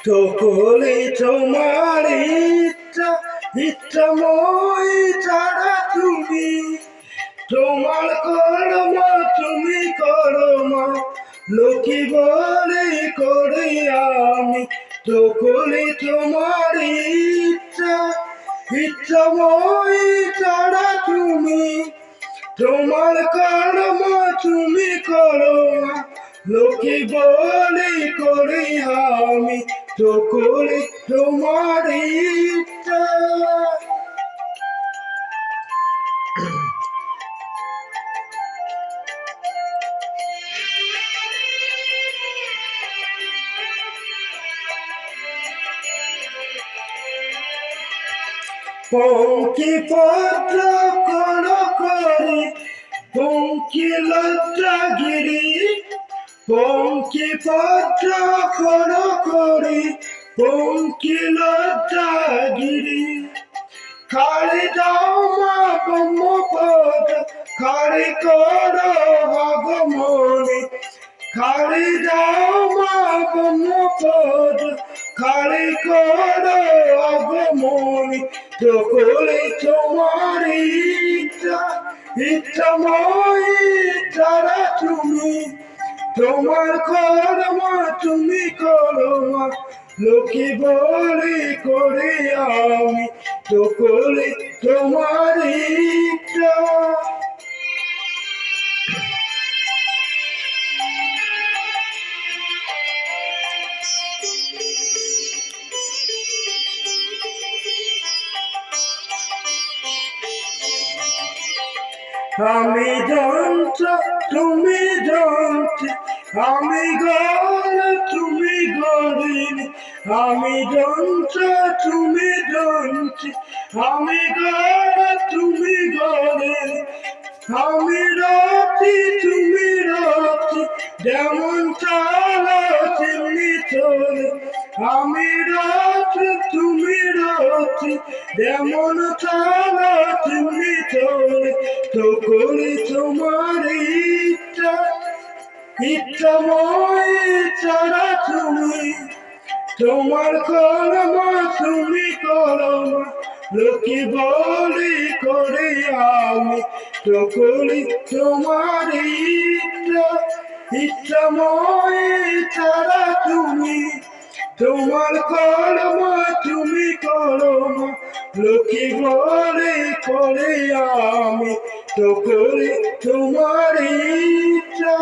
সকলে তোমার ইচ্ছাময় ছাড়া তুমি, তোমার কর্ম তুমি কর্ম লোকে বলে করি আমি। সকলে তোমার ইচ্ছাময় ছাড়া তুমি, তোমার কর্ম তুমি কর্ম লোকে বলে করি আমি। সকলে তোমার ইচ্ছা। পঙ্কি পত্র কর করি পঙ্কি লজ্জাগিরি, পঙ্কি পত্র কর করি পঙ্কি লজ্জাগিরি। খাড়ি দাও মা ব্রহ্মপদ, খাড়ি কর ভগমণি, খাড়ি দাও মা ব্রহ্মপদ, খাড়ি কর অগমণি। সকলে তোমার ইচ্ছাময় ছাড়া তুমি, তোমার কর্ম তুমি কর্ম লোকে বলে করে আমি। সকলে তোমার ইচ্ছা। আমি যন্ত্র তুমি যন্ত্র, আমি গর তুমি গরিনি, আমি যন্ত্র তুমি যন্ত্র, আমি গর তুমি গরিনি। আমি রাতি তুমি রাতি, যেমন চালা তেমনি চলে। আমি রাত্রি তুমি রাত্রি, যেমন চালা তেমনি চলে। সকলে তোমার ইচ্ছাময় ছাড়া তুমি, তোমার কর্ম তুমি কর্ম লোকে বলে করে আমি। সকলে তোমার ইচ্ছাময় ছাড়া তুমি, তোমার কর্ম তুমি কর্ম লোকে বলে করে আমি। সকলে তোমার ইচ্ছা।